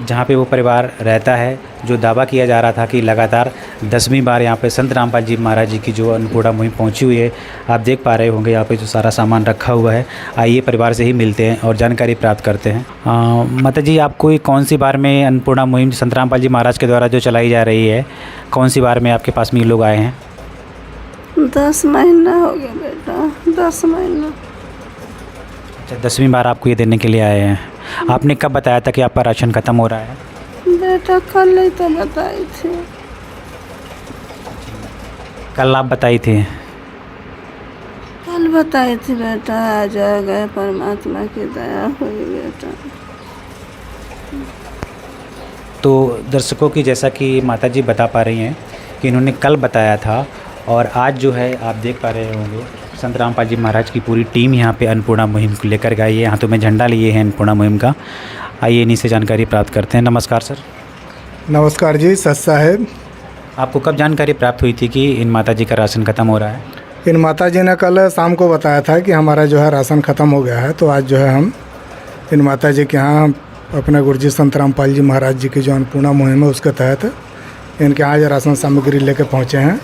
जहां पे वो परिवार रहता है, जो दावा किया जा रहा था कि लगातार 10वीं बार यहाँ पे संत रामपाल जी महाराज जी की जो अन्नपूर्णा मुहिम पहुंची हुई है। आप देख पा रहे होंगे यहाँ पे जो सारा सामान रखा हुआ है। आइए परिवार से ही मिलते हैं और जानकारी प्राप्त करते हैं। माता जी, आपको कौन सी बार में अन्नपूर्णा मुहिम संत रामपाल जी महाराज के द्वारा जो चलाई जा रही है, कौन सी बार में आपके पास में ये लोग आए हैं? 10 महीना हो गया बेटा, 10 महीना। अच्छा, 10वीं बार आपको ये देने के लिए आए हैं। आपने कब बताया था कि आपका राशन ख़त्म हो रहा है? बेटा कल ही तो बताई थी। कल आप बताई थी? कल बताई थी बेटा, आ जाएगा, परमात्मा की दया हुई बेटा। तो दर्शकों की जैसा कि माता जी बता पा रही हैं कि इन्होंने कल बताया था, और आज जो है आप देख पा रहे होंगे संत रामपाल जी महाराज की पूरी टीम यहाँ पे अन्नपूर्णा मुहिम को लेकर गई है। हाथों में झंडा लिए हैं अन्नपूर्णा मुहिम का। आइए इन्हीं से जानकारी प्राप्त करते हैं। नमस्कार सर। नमस्कार जी, सत साहेब। आपको कब जानकारी प्राप्त हुई थी कि इन माता जी का राशन ख़त्म हो रहा है? इन माता जी ने कल शाम को बताया था कि हमारा जो है राशन ख़त्म हो गया है, तो आज जो है हम इन माता जी के यहाँ अपने गुरुजी संत रामपाल जी महाराज जी की जो अन्नपूर्णा मुहिम है उसके तहत इनके यहाँ आज राशन सामग्री लेके पहुँचे हैं।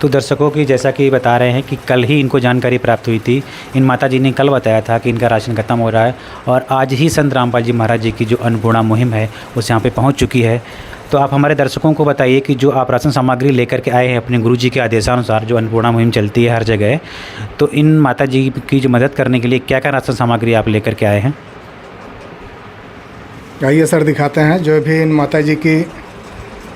तो दर्शकों की जैसा कि बता रहे हैं कि कल ही इनको जानकारी प्राप्त हुई थी। इन माताजी ने कल बताया था कि इनका राशन खत्म हो रहा है और आज ही संत रामपाल जी महाराज जी की जो अन्नपूर्णा मुहिम है उस यहाँ पे पहुँच चुकी है। तो आप हमारे दर्शकों को बताइए कि जो आप राशन सामग्री लेकर के आए हैं अपने गुरुजी के आदेशानुसार, जो अन्नपूर्णा मुहिम चलती है हर जगह, तो इन माताजी की जो मदद करने के लिए क्या क्या राशन सामग्री आप लेकर के आए हैं? आइए सर दिखाते हैं। जो भी इन माताजी की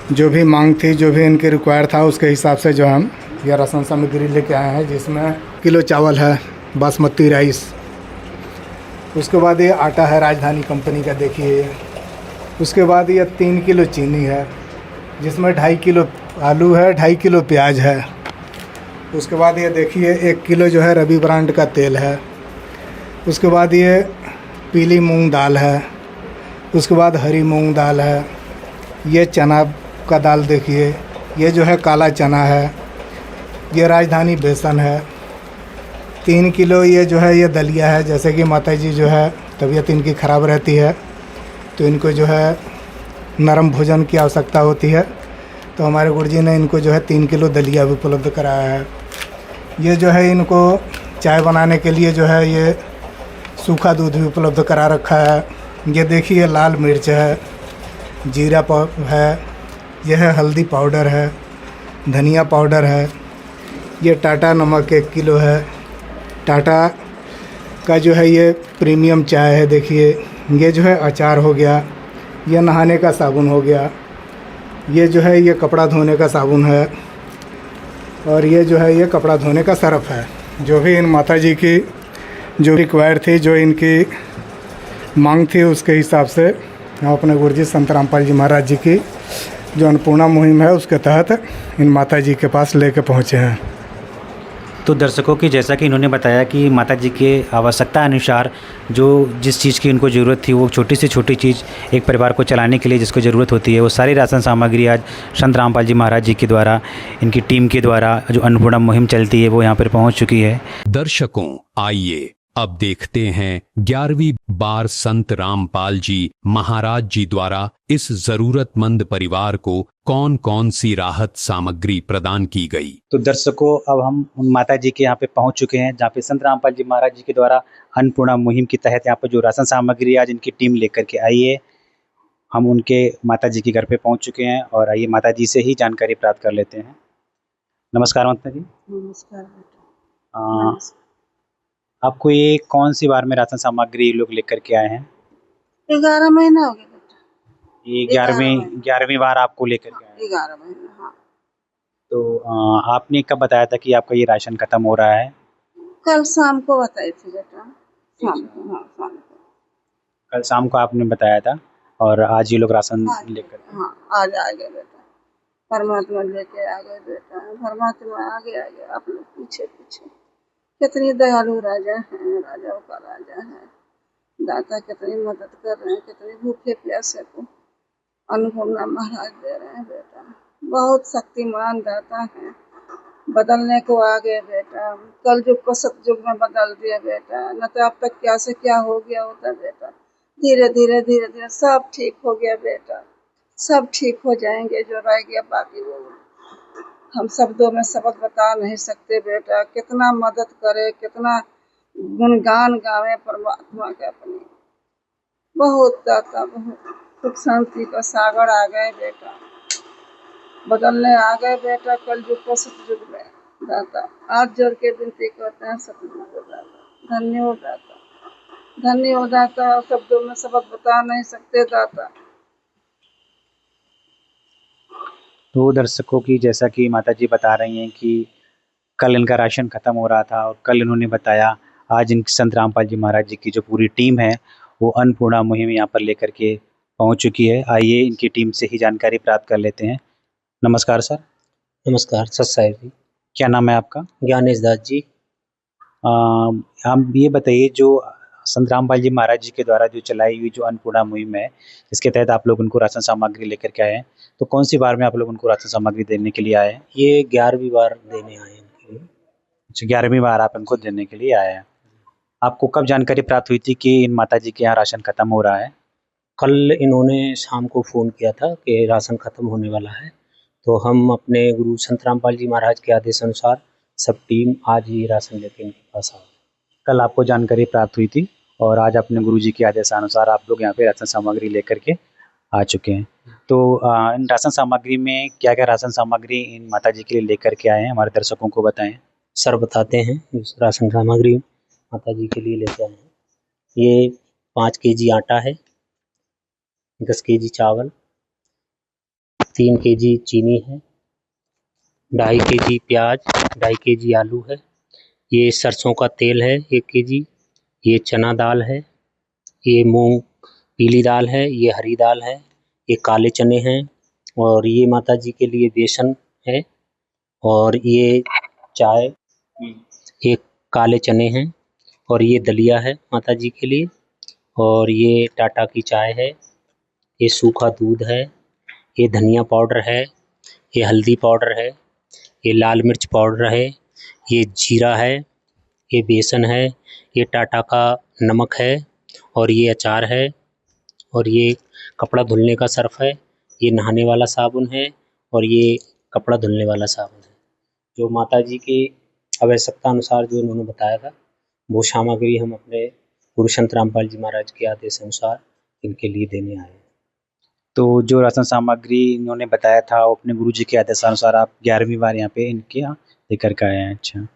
जो भी मांग थी, जो भी इनके रिक्वायर था, उसके हिसाब से जो हम यह राशन सामग्री लेके आए हैं, जिसमें किलो चावल है बासमती राइस, उसके बाद ये आटा है राजधानी कंपनी का, देखिए। उसके बाद ये 3 किलो चीनी है, जिसमें 2.5 किलो आलू है, 2.5 किलो प्याज है। उसके बाद ये देखिए 1 किलो जो है रवि ब्रांड का तेल है। उसके बाद ये पीली मूंग दाल है। उसके बाद हरी मूंग दाल है। ये चना का दाल देखिए, ये जो है काला चना है। ये राजधानी बेसन है। 3 किलो ये जो है ये दलिया है। जैसे कि माताजी जो है तबीयत इनकी ख़राब रहती है, तो इनको जो है नरम भोजन की आवश्यकता होती है, तो हमारे गुरुजी ने इनको जो है 3 किलो दलिया भी उपलब्ध कराया है। ये जो है इनको चाय बनाने के लिए जो है ये सूखा दूध भी उपलब्ध करा रखा है। ये देखिए लाल मिर्च है, जीरा है, यह है हल्दी पाउडर है, धनिया पाउडर है। ये टाटा नमक 1 किलो है। टाटा का जो है ये प्रीमियम चाय है, देखिए। ये जो है अचार हो गया। ये नहाने का साबुन हो गया। ये जो है ये कपड़ा धोने का साबुन है। और ये जो है ये कपड़ा धोने का सर्फ है। जो भी इन माताजी की जो रिक्वायर थी, जो इनकी मांग थी, उसके हिसाब से हम अपने गुरुजी संत रामपाल जी महाराज जी की जो अन्नपूर्णा मुहिम है उसके तहत इन माताजी के पास लेके पहुँचे हैं। तो दर्शकों की जैसा कि इन्होंने बताया कि माताजी के आवश्यकता अनुसार जो जिस चीज़ की उनको ज़रूरत थी, वो छोटी से छोटी चीज़ एक परिवार को चलाने के लिए जिसको ज़रूरत होती है, वो सारी राशन सामग्री आज संत रामपाल जी महाराज जी के द्वारा, इनकी टीम के द्वारा जो अन्नपूर्णा मुहिम चलती है वो यहाँ पर पहुँच चुकी है। दर्शकों, आइए अब देखते हैं 11वीं बार संत रामपाल जी महाराज जी द्वारा इस जरूरतमंद परिवार को कौन कौन सी राहत सामग्री प्रदान की गई। तो दर्शकों, अब हम उन माता जी के यहाँ पे पहुँच चुके हैं जहाँ पे संत रामपाल जी महाराज जी के द्वारा अन्नपूर्णा मुहिम के तहत यहाँ पर जो राशन सामग्री आज इनकी टीम लेकर के आई है, हम उनके माता जी के घर पे पहुँच चुके हैं और आइए माता जी से ही जानकारी प्राप्त कर लेते हैं। नमस्कार माता जी। नमस्कार बेटा। आपको ये कौन सी बार में राशन सामग्री लोग लेकर के आए हैं? 11 महीना हो गया बेटा। ये 11वीं बार आपको लेकर के आए हैं। 11 महीना, हाँ। तो आपने कब बताया था कि आपका ये राशन खत्म हो रहा है? कल शाम को बताई थी बेटा। शाम को, हाँ शाम को। कल शाम को आपने बताया था और आज ये लोग राशन लेकर, हाँ आज आ गए बेटा। परमात्मा लेके आ गए बेटा। परमात्मा आगे आ गया, आप लोग पीछे पीछे। कितनी दयालु राजा हैं, राजाओं का राजा है। दाता कितनी मदद कर रहे हैं, कितने भूखे प्यासे को अन्नपूर्णा महाराज दे रहे हैं बेटा। बहुत शक्तिमान दाता हैं। बदलने को आ गए बेटा। कल युग को सतयुग में बदल दिया बेटा। न तो अब तक क्या से क्या हो गया होता बेटा। धीरे धीरे धीरे धीरे सब ठीक हो गया बेटा। सब ठीक हो जाएंगे। जो रह गया बाकी वो हम शब्दों में शब्द बता नहीं सकते बेटा। कितना मदद करे, कितना गुणगान गावे परमात्मा के अपने। बहुत दाता, बहुत सुख शांति का सागर आ गए बेटा। बदलने आ गए बेटा कल युग को सतयुग में दाता। आज जोड़ के विनती करते हैं सतयुग को दाता। धन्य हो दाता, धन्य हो दाता। शब्दों में शब्द बता नहीं सकते दाता। तो दर्शकों की जैसा कि माता जी बता रही हैं कि कल इनका राशन ख़त्म हो रहा था और कल इन्होंने बताया आज इन संत रामपाल जी महाराज जी की जो पूरी टीम है वो अन्नपूर्णा मुहिम यहाँ पर लेकर के पहुँच चुकी है। आइए इनकी टीम से ही जानकारी प्राप्त कर लेते हैं। नमस्कार सर। नमस्कार सत साहिब जी। क्या नाम है आपका? ज्ञानेश दास जी। हम ये बताइए, जो संत रामपाल जी महाराज जी के द्वारा जो चलाई हुई जो अन्नपूर्णा मुहिम है, इसके तहत आप लोग उनको राशन सामग्री लेकर के आए हैं, तो कौन सी बार में आप लोग उनको राशन सामग्री देने के लिए आए हैं? ये 11वीं बार देने आए हैं। अच्छा, 11वीं बार आप इनको देने के लिए आए हैं। आपको कब जानकारी प्राप्त हुई थी कि इन माता जी के यहाँ राशन खत्म हो रहा है? कल इन्होंने शाम को फ़ोन किया था कि राशन ख़त्म होने वाला है, तो हम अपने गुरु संत रामपाल जी महाराज के आदेश अनुसार सब टीम आज ही राशन लेके इनके पास आ गए। कल आपको जानकारी प्राप्त हुई थी और आज अपने गुरुजी के आदेशानुसार आप लोग यहाँ पे राशन सामग्री लेकर के आ चुके हैं। तो इन राशन सामग्री में क्या क्या राशन सामग्री इन माता जी के लिए लेकर के आए हैं, हमारे दर्शकों को बताएं। सर बताते हैं, इस राशन सामग्री माता जी के लिए लेके आए हैं। ये 5 केजी आटा है, 10 केजी चावल, 3 केजी चीनी है, 2.5 केजी प्याज, 2.5 केजी आलू है, ये सरसों का तेल है 1 केजी, ये चना दाल है, ये मूंग पीली दाल है, ये हरी दाल है, ये काले चने हैं, और ये माता जी के लिए बेसन है, और ये चाय, ये काले चने हैं, और ये दलिया है माता जी के लिए, और ये टाटा की चाय है, ये सूखा दूध है, ये धनिया पाउडर है, ये हल्दी पाउडर है, ये लाल मिर्च पाउडर है, ये जीरा है, ये बेसन है, ये टाटा का नमक है, और ये अचार है, और ये कपड़ा धुलने का सर्फ है, ये नहाने वाला साबुन है, और ये कपड़ा धुलने वाला साबुन है। जो माता जी की आवश्यकता अनुसार जो उन्होंने बताया था, वो सामग्री हम अपने गुरु संत रामपाल जी महाराज के आदेश अनुसार इनके लिए देने आए हैं। तो जो राशन सामग्री इन्होंने बताया था वो अपने गुरुजी के आदेशानुसार आप 11वीं बार यहाँ पे इनके यहाँ लेकर के आए हैं। अच्छा,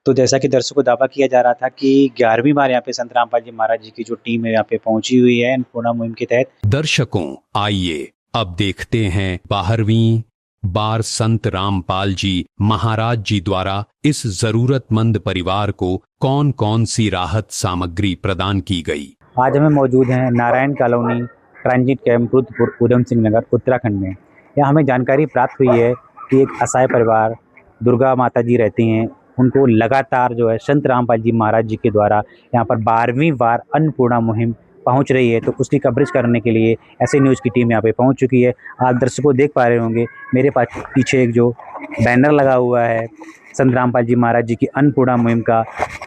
तो जैसा कि दर्शकों को दावा किया जा रहा था कि 11वीं बार यहाँ पे संत रामपाल जी महाराज जी की जो टीम है यहाँ पे पहुंची हुई है अन्नपूर्णा मुहिम के तहत। दर्शकों, आइए अब देखते हैं 12वीं बार संत रामपाल जी महाराज जी द्वारा इस जरूरतमंद परिवार को कौन कौन सी राहत सामग्री प्रदान की गई। आज हमें मौजूद हैं Narayan colony transit camp Rudrapur Udham Singh Nagar Uttarakhand में। यहाँ हमें जानकारी प्राप्त हुई है कि एक असहाय परिवार दुर्गा माता जी रहती हैं, उनको लगातार जो है संत रामपाल जी महाराज जी के द्वारा यहाँ पर 12वीं बार अन्नपूर्णा मुहिम पहुँच रही है। तो उसकी कवरेज करने के लिए ऐसे न्यूज़ की टीम यहाँ पे पहुँच चुकी है। आप दर्शकों देख पा रहे होंगे मेरे पास पीछे एक जो बैनर लगा हुआ है संत रामपाल जी महाराज जी की अन्नपूर्णा मुहिम का,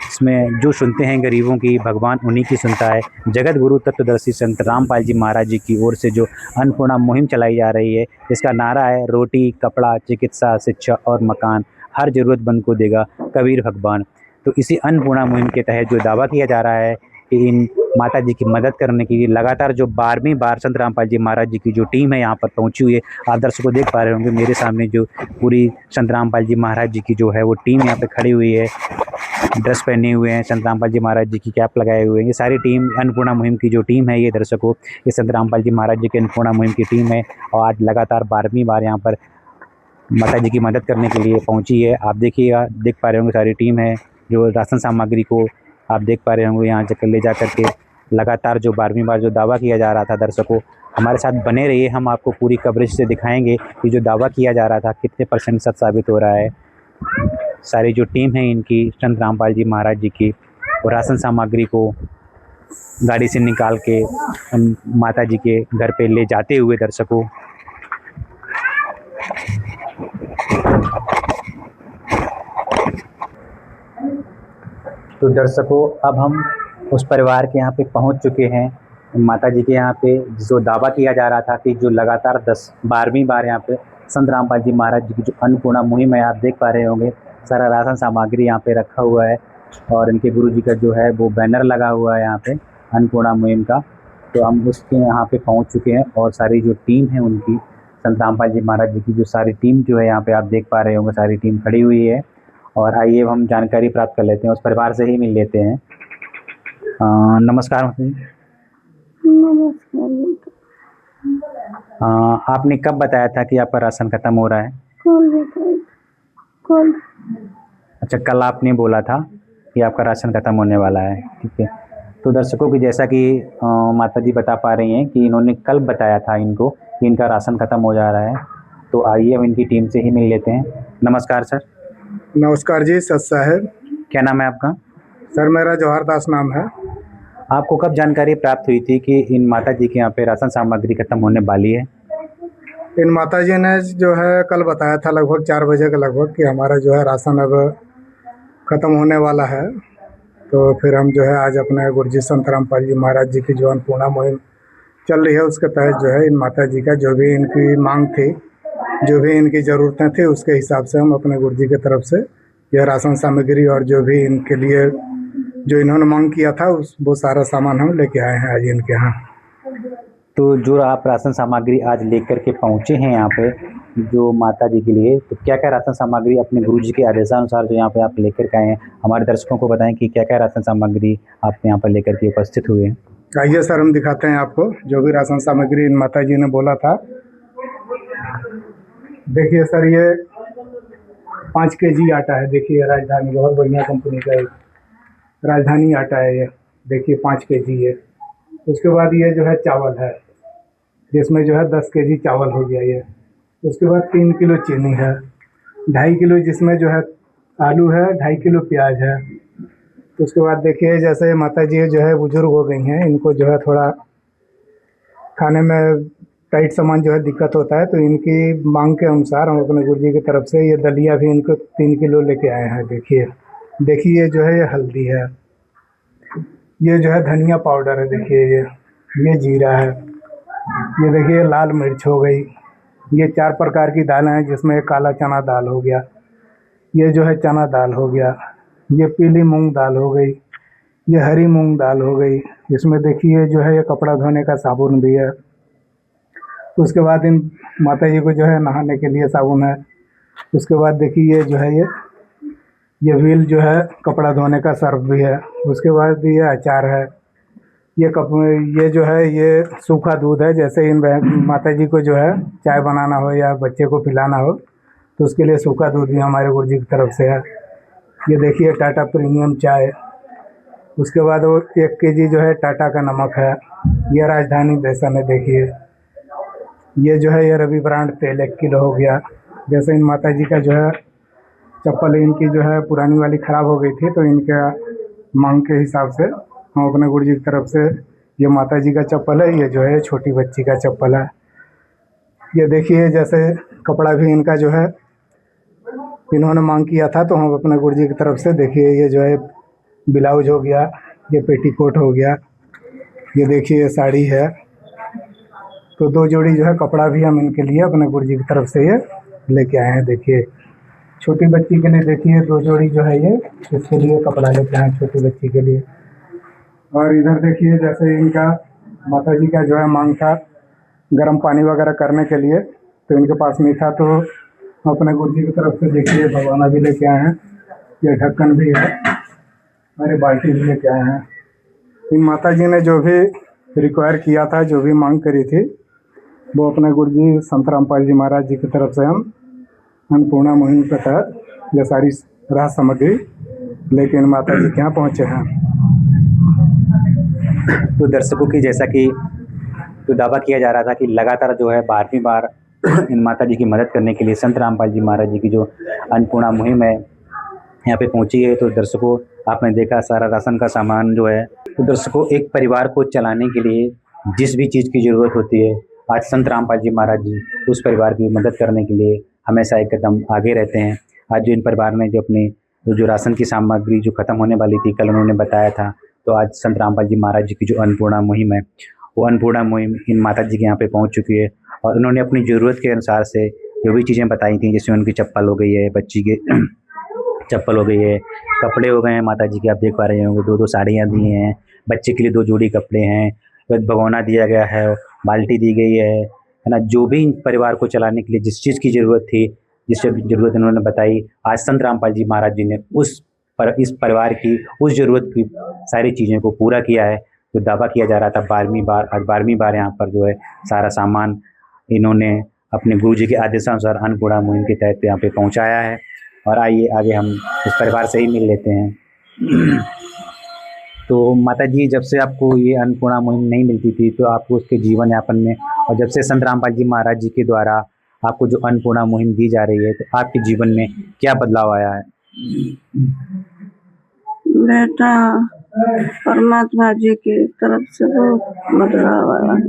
इसमें जो सुनते हैं गरीबों की भगवान उन्हीं की सुनता है। जगत गुरु तत्वदर्शी संत रामपाल जी महाराज जी की ओर से जो अन्नपूर्णा मुहिम चलाई जा रही है, जिसका नारा है रोटी कपड़ा चिकित्सा शिक्षा और मकान, हर ज़रूरतमंद को देगा कबीर भगवान। तो इसी अन्नपूर्णा मुहिम के तहत जो दावा किया जा रहा है कि इन माता जी की मदद करने के लिए लगातार जो 12वीं बार संत रामपाल जी महाराज जी की जो टीम है यहाँ पर पहुँची हुई है। आप दर्शकों देख पा रहे होंगे मेरे सामने जो पूरी संत रामपाल जी महाराज जी की जो है वो टीम यहाँ पे खड़ी हुई है, ड्रेस पहने हुए हैं, संत रामपाल जी महाराज जी की कैप लगाए हुए हैं। ये सारी टीम अन्नपूर्णा मुहिम की जो टीम है, ये दर्शकों ये संत रामपाल जी महाराज जी की अन्नपूर्णा मुहिम की टीम है और आज लगातार 12वीं बार यहाँ पर माता जी की मदद करने के लिए पहुंची है। आप देखिएगा, देख पा रहे होंगे सारी टीम है जो राशन सामग्री को आप देख पा रहे होंगे यहाँ जाकर ले जा करके लगातार जो 12वीं बार जो दावा किया जा रहा था। दर्शकों हमारे साथ बने रहिए, हम आपको पूरी कवरेज से दिखाएंगे कि जो दावा किया जा रहा था कितने % सच साबित हो रहा है। सारी जो टीम है इनकी संत रामपाल जी महाराज जी की, और राशन सामग्री को गाड़ी से निकाल के माता जी के घर पे ले जाते हुए दर्शकों तो दर्शकों अब हम उस परिवार के यहाँ पे पहुँच चुके हैं। माता जी के यहाँ पे जो दावा किया जा रहा था कि जो लगातार 12वीं बार यहाँ पे संत रामपाल जी महाराज जी की जो अन्नपूर्णा मुहिम है, आप देख पा रहे होंगे सारा राशन सामग्री यहाँ पे रखा हुआ है और इनके गुरु जी का जो है वो बैनर लगा हुआ है यहाँ पे अन्नपूर्णा मुहिम का। तो हम उसके यहाँ पे पहुँच चुके हैं और सारी जो टीम है उनकी संत रामपाल जी महाराज जी की जो सारी टीम जो है यहाँ पे आप देख पा रहे होंगे सारी टीम खड़ी हुई है। और आइए हम जानकारी प्राप्त कर लेते हैं, उस परिवार से ही मिल लेते हैं। नमस्कार। आपने कब बताया था कि आपका राशन खत्म हो रहा है? कल। अच्छा, कल आपने बोला था कि आपका राशन खत्म होने वाला है, ठीक है। तो दर्शकों की जैसा कि माता जी बता पा रही हैं कि इन्होंने कल बताया था इनको कि इनका राशन खत्म हो जा रहा है। तो आइए हम इनकी टीम से ही मिल लेते हैं। नमस्कार सर। नमस्कार जी, सत साहब। क्या नाम है आपका? सर मेरा जवाहर दास नाम है। आपको कब जानकारी प्राप्त हुई थी कि इन माता जी के यहाँ पे राशन सामग्री खत्म होने वाली है? इन माता जी ने जो है कल बताया था लगभग 4 बजे के लगभग कि हमारा जो है राशन अब ख़त्म होने वाला है। तो फिर हम जो है आज अपने गुरुजी संत रामपाल जी महाराज जी की जो अन्नपूर्णा मुहिम चल रही है उसके तहत जो है इन माता जी का जो भी इनकी मांग थी जो भी इनकी ज़रूरतें थी उसके हिसाब से हम अपने गुरु जी की तरफ से यह राशन सामग्री और जो भी इनके लिए जो इन्होंने मांग किया था उस वो सारा सामान हम लेके आए हैं आज इनके यहाँ। तो जो आप राशन सामग्री आज लेकर के पहुँचे हैं यहाँ पे जो माता जी के लिए, तो क्या क्या राशन सामग्री अपने गुरु जी के आदेशानुसार जो यहाँ पे आप लेकर के आए हैं, हमारे दर्शकों को बताएं कि क्या क्या राशन सामग्री आप यहाँ पर लेकर के उपस्थित हुए हैं। आइए सर हम दिखाते हैं आपको जो भी राशन सामग्री इन माता जी ने बोला था। देखिए सर ये 5 kg आटा है, देखिए राजधानी बहुत बढ़िया कंपनी का एक राजधानी आटा है ये, देखिए 5 kg है। उसके बाद ये जो है चावल है जिसमें जो है 10 kg चावल हो गया ये। उसके बाद 3 किलो चीनी है, 2.5 किलो जिसमें जो है आलू है, 2.5 किलो प्याज है। उसके बाद देखिए जैसे माता जी जो है बुजुर्ग हो गई हैं, इनको जो है थोड़ा खाने में टाइट सामान जो है दिक्कत होता है, तो इनकी मांग के अनुसार हम अपने गुरु जी की तरफ से ये दलिया भी इनको 3 किलो लेके आए हैं। देखिए जो है ये हल्दी है, ये जो है धनिया पाउडर है, देखिए ये जीरा है, ये देखिए लाल मिर्च हो गई, ये 4 प्रकार की दालें हैं जिसमें काला चना दाल हो गया, ये जो है चना दाल हो गया, ये पीली मूंग दाल हो गई, ये हरी मूंग दाल हो गई। इसमें देखिए जो है ये कपड़ा धोने का साबुन भी है। उसके बाद इन माता जी को जो है नहाने के लिए साबुन है। उसके बाद देखिए जो है ये व्हील जो है कपड़ा धोने का सर्फ भी है। उसके बाद ये अचार है, ये जो है ये सूखा दूध है, जैसे इन माता जी को जो है चाय बनाना हो या बच्चे को पिलाना हो तो उसके लिए सूखा दूध भी हमारे गुरु जी की तरफ से है। ये देखिए टाटा प्रीमियम चाय। उसके बाद वो 1 kg जो है टाटा का नमक है, ये राजधानी बेसन है, देखिए ये जो है ये रवि ब्रांड तेल 1 किलो हो गया। जैसे इन माता जी का जो है चप्पल इनकी जो है पुरानी वाली ख़राब हो गई थी, तो इनके मांग के हिसाब से हम अपने गुरु जी की तरफ से ये माता जी का चप्पल है, ये जो है छोटी बच्ची का चप्पल है। ये देखिए जैसे कपड़ा भी इनका जो है इन्होंने मांग किया था, तो हम अपने गुरु जी की तरफ से देखिए ये जो है ब्लाउज हो गया, ये पेटीकोट हो गया, ये देखिए ये साड़ी है। तो 2 जोड़ी जो है कपड़ा भी हम इनके लिए अपने गुरु जी की तरफ से ये लेके आए हैं। देखिए छोटी बच्ची के लिए देखिए 2 जोड़ी जो है ये इसके लिए कपड़ा लेके आए हैं छोटी बच्ची के लिए। और इधर देखिए जैसे इनका माता जी का जो है मांग था गर्म पानी वगैरह करने के लिए, तो इनके पास नहीं था, तो हम अपने गुरु जी की तरफ से देखिए भगवाना भी लेके आए हैं, ये ढक्कन भी है और ये बाल्टी भी लेके आए हैं। इन माता जी ने जो भी रिक्वायर किया था, जो भी मांग करी थी, वो अपने गुरु जी संत रामपाल जी महाराज जी की तरफ से हम अन्नपूर्णा मुहिम के तहत ये सारी राहत सामग्री लेकिन माता जी के यहाँ पहुँचे हैं। तो दर्शकों की जैसा कि तो दावा किया जा रहा था कि लगातार जो है 12वीं बार इन माता जी की मदद करने के लिए संत रामपाल जी महाराज जी की जो अन्नपूर्णा मुहिम है यहाँ पे पहुँची है। तो दर्शकों आपने देखा सारा राशन का सामान जो है। तो दर्शकों एक परिवार को चलाने के लिए जिस भी चीज़ की ज़रूरत होती है, आज संत रामपाल जी महाराज जी उस परिवार की मदद करने के लिए हमेशा एक कदम आगे रहते हैं। आज जो इन परिवार ने जो अपने जो राशन की सामग्री जो ख़त्म होने वाली थी, कल उन्होंने बताया था, तो आज संत रामपाल जी महाराज जी की जो अन्नपूर्णा मुहिम है, वो अन्नपूर्णा मुहिम इन माता जी के यहाँ पे पहुँच चुकी है। और उन्होंने अपनी ज़रूरत के अनुसार से जो भी चीज़ें बताई थी, जैसे उनकी चप्पल हो गई है, बच्ची के चप्पल हो गई है, कपड़े हो गए हैं माता जी के, आप देख पा रहे होंगे 2-2 साड़ियाँ दी हैं, बच्चे के लिए 2 जोड़ी कपड़े हैं, भगोना दिया गया है, बाल्टी दी गई है ना। जो भी इन परिवार को चलाने के लिए जिस चीज़ की ज़रूरत थी, जिस ज़रूरत उन्होंने बताई, आज संत रामपाल जी महाराज जी ने इस परिवार की उस ज़रूरत की सारी चीज़ों को पूरा किया है। तो दावा किया जा रहा था 12वीं बार, आज 12वीं बार यहाँ पर जो है सारा सामान इन्होंने अपने गुरु जी के आदेशानुसार अन्नपूर्णा मुहिम के तहत यहाँ पे पहुँचाया है। और आइए आगे हम इस परिवार से ही मिल लेते हैं। तो माता जी, जब से आपको ये अन्नपूर्णा मुहिम नहीं मिलती थी, तो आपको उसके जीवन यापन में, और जब से संत रामपाल जी महाराज जी के द्वारा आपको जो अन्नपूर्णा मुहिम दी जा रही है, तो आपके जीवन में क्या बदलाव आया है? बेटा, परमात्मा जी की तरफ से बहुत बदलाव आया है,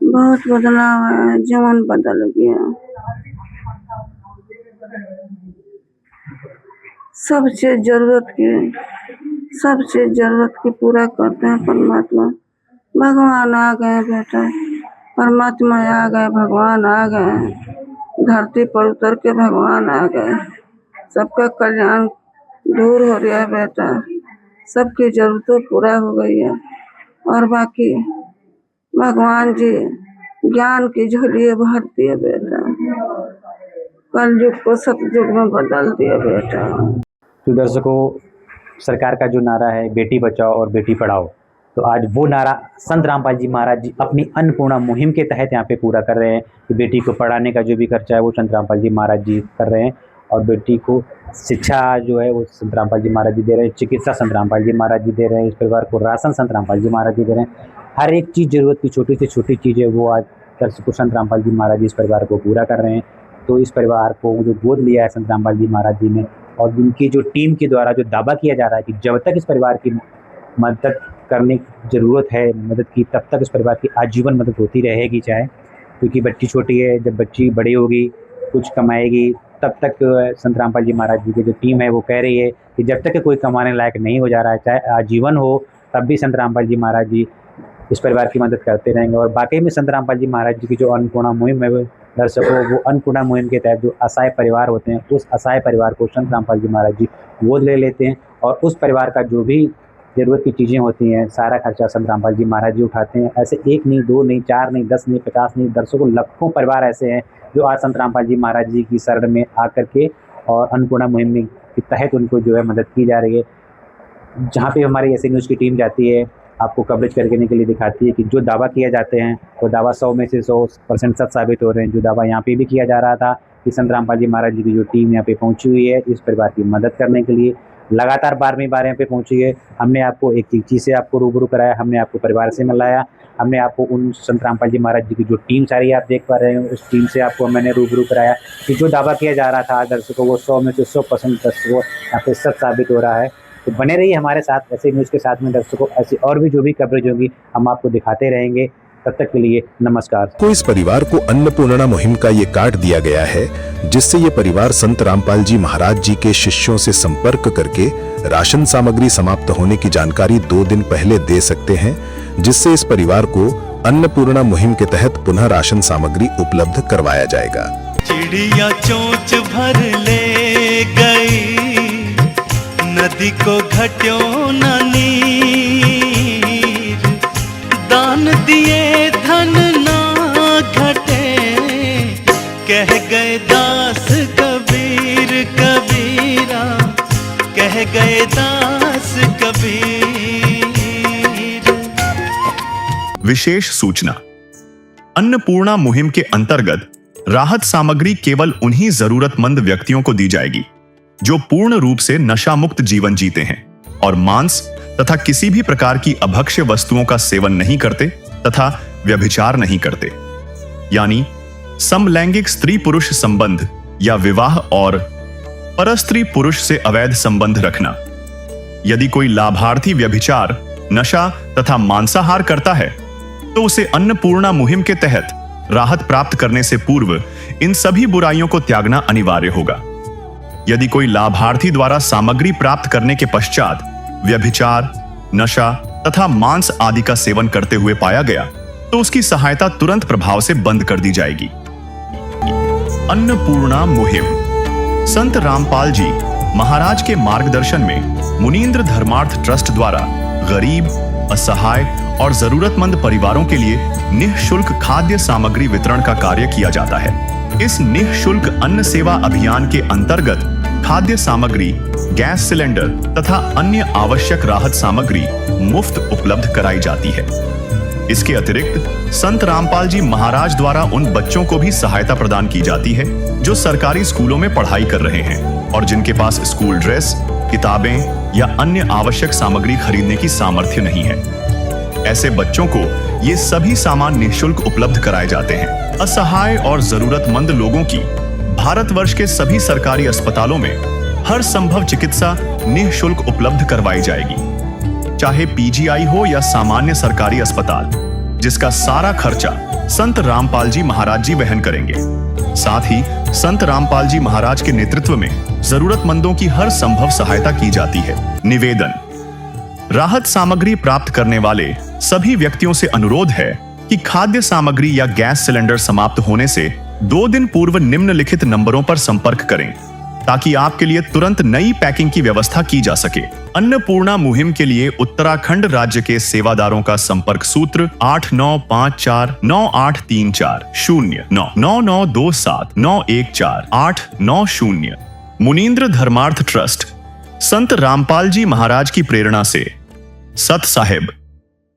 बहुत बदलाव आया है, जीवन बदल गया। सब चीज जरूरत की पूरा करते हैं परमात्मा। भगवान आ गए बेटा, परमात्मा आ गए, भगवान आ गए। धरती पर उतर के भगवान आ गए। सबका कल्याण दूर हो गया बेटा, सबकी जरूरतें पूरा हो गई है। और बाकी भगवान जी ज्ञान की झोलियाँ भर दिए बेटा, कल युग को सतयुग में बदल दिए बेटा। तो दर्शकों, सरकार का जो नारा है बेटी बचाओ और बेटी पढ़ाओ, तो आज वो नारा संत रामपाल जी महाराज जी अपनी अन्नपूर्णा मुहिम के तहत यहाँ पे पूरा कर रहे हैं कि बेटी को पढ़ाने का जो भी खर्चा है वो संत रामपाल जी महाराज जी कर रहे हैं, और बेटी को शिक्षा जो है वो संत रामपाल जी महाराज जी दे रहे हैं, चिकित्सा संत रामपाल जी महाराज जी दे रहे हैं, इस परिवार को राशन संत रामपाल जी महाराज जी दे रहे हैं। हर एक चीज़, ज़रूरत की छोटी से छोटी चीज़ है वो आज दर्शकों संत रामपाल जी महाराज जी इस परिवार को पूरा कर रहे हैं। तो इस परिवार को जो गोद लिया है संत रामपाल जी महाराज जी ने, और जिनकी जो टीम के द्वारा जो दावा किया जा रहा है कि जब तक इस परिवार की मदद करने की ज़रूरत है मदद की, तब तक इस परिवार की आजीवन मदद होती रहेगी, चाहे क्योंकि बच्ची छोटी है, जब बच्ची बड़ी होगी कुछ कमाएगी तब तक संत रामपाल जी महाराज जी की जो टीम है वो कह रही है कि जब तक कोई कमाने लायक नहीं हो जा रहा है, चाहे आजीवन हो, तब भी संत रामपाल जी महाराज जी इस परिवार की मदद करते रहेंगे। और वाकई में संत रामपाल जी महाराज जी की जो अन्नपूर्णा मुहिम है दर्शकों, वो अन्नपूर्णा मुहिम के तहत जो असहाय परिवार होते हैं, उस असहाय परिवार को संत रामपाल जी महाराज जी गोद ले लेते हैं, और उस परिवार का जो भी ज़रूरत की चीज़ें होती हैं सारा खर्चा संत रामपाल जी महाराज जी उठाते हैं। ऐसे 1 नहीं, 2 नहीं, 4 नहीं, 10 नहीं, 50 नहीं, दर्शकों लाखों परिवार ऐसे हैं जो आज संत रामपाल जी महाराज जी की शरण में आकर के और अन्नपूर्णा मुहिम के तहत उनको जो है मदद की जा रही है। जहाँ पे हमारी ऐसे न्यूज़ की टीम जाती है, आपको कवरेज करने के लिए दिखाती है कि जो दावा किए जाते हैं वो दावा 100 में से 100% सच साबित हो रहे हैं। जो दावा यहाँ पे भी किया जा रहा था कि संत रामपाल जी महाराज जी की जो टीम यहाँ पे पहुँची हुई है इस परिवार की मदद करने के लिए, लगातार 12वीं बार यहाँ पे पहुँची है। हमने आपको एक चीज़ से आपको रूबरू कराया, हमने आपको परिवार से मिलाया, हमने आपको उन संत रामपाल जी महाराज जी की जो टीम सारी आप देख पा रहे हैं उस टीम से आपको मैंने रूबरू कराया कि जो दावा किया जा रहा था दर्शकों वो 100 में से 100% दर्शकों यहाँ पे सच साबित हो रहा है। तो बने रहिए हमारे साथ ऐसे न्यूज़ के साथ में दर्शकों, ऐसी और भी जो भी कवरेज होगी हम आपको दिखाते रहेंगे। तब तक के लिए नमस्कार। को इस परिवार को अन्नपूर्णा मुहिम का ये कार्ड दिया गया है, जिससे ये परिवार संत रामपाल जी महाराज जी के शिष्यों से संपर्क करके राशन सामग्री समाप्त होने की जानकारी 2 दिन पहले दे सकते हैं, जिससे इस परिवार को अन्नपूर्णा मुहिम के तहत पुनः राशन सामग्री उपलब्ध करवाया जाएगा। चिड़िया चोंच भर ले गई, नदी को घट्यो न नीर, दान दिए धन ना घटे, कह गए दास कबीर कबीरा, कह गए दास कबीर। विशेष सूचना, अन्नपूर्णा मुहिम के अंतर्गत राहत सामग्री केवल उन्हीं जरूरतमंद व्यक्तियों को दी जाएगी जो पूर्ण रूप से नशा मुक्त जीवन जीते हैं और मांस तथा किसी भी प्रकार की अभक्ष्य वस्तुओं का सेवन नहीं करते तथा व्यभिचार नहीं करते, यानी समलैंगिक स्त्री पुरुष संबंध या विवाह और परस्त्री पुरुष से अवैध संबंध रखना। यदि कोई लाभार्थी व्यभिचार, नशा तथा मांसाहार करता है तो उसे अन्नपूर्णा मुहिम के तहत राहत प्राप्त करने से पूर्व इन सभी बुराइयों को त्यागना अनिवार्य होगा। यदि कोई लाभार्थी द्वारा सामग्री प्राप्त करने के पश्चात व्यभिचार, नशा तथा मांस आदि का सेवन करते हुए पाया गया तो उसकी सहायता तुरंत प्रभाव से बंद कर दी जाएगी। अन्नपूर्णा मुहिम संत रामपाल जी महाराज के मार्गदर्शन में मुनींद्र धर्मार्थ ट्रस्ट द्वारा गरीब, असहाय और जरूरतमंद परिवारों के लिए निःशुल्क खाद्य सामग्री वितरण का कार्य किया जाता है। इस निःशुल्क अन्न सेवा अभियान के अंतर्गत खाद्य सामग्री, गैस सिलेंडर तथा अन्य आवश्यक राहत सामग्री मुफ्त उपलब्ध कराई जाती है। इसके अतिरिक्त संत रामपाल जी महाराज द्वारा उन बच्चों को भी सहायता प्रदान की जाती है जो सरकारी स्कूलों में पढ़ाई कर रहे हैं और जिनके पास स्कूल ड्रेस, किताबें या अन्य आवश्यक सामग्री खरीदने की सामर्थ्य नहीं है। ऐसे बच्चों को ये सभी सामान निःशुल्क उपलब्ध कराए जाते हैं। असहाय और जरूरतमंद लोगों की भारतवर्ष के सभी सरकारी अस्पतालों में हर संभव चिकित्सा निःशुल्क उपलब्ध करवाई जाएगी, चाहे पीजीआई हो या सामान्य सरकारी अस्पताल, जिसका सारा खर्चा संत रामपाल जी महाराज जी वहन करेंगे। साथ ही संत रामपाल जी महाराज के नेतृत्व में जरूरतमंदों की हर संभव सहायता की जाती है। निवेदन, राहत सामग्री प्राप्त करने वाले सभी व्यक्तियों से अनुरोध है कि खाद्य सामग्री या गैस सिलेंडर समाप्त होने से 2 दिन पूर्व निम्नलिखित नंबरों पर संपर्क करें ताकि आपके लिए तुरंत नई पैकिंग की व्यवस्था की जा सके। अन्नपूर्णा मुहिम के लिए उत्तराखंड राज्य के सेवादारों का संपर्क सूत्र 89549834 099927914890। मुनींद्र धर्मार्थ ट्रस्ट संत रामपाल जी महाराज की प्रेरणा से सत साहिब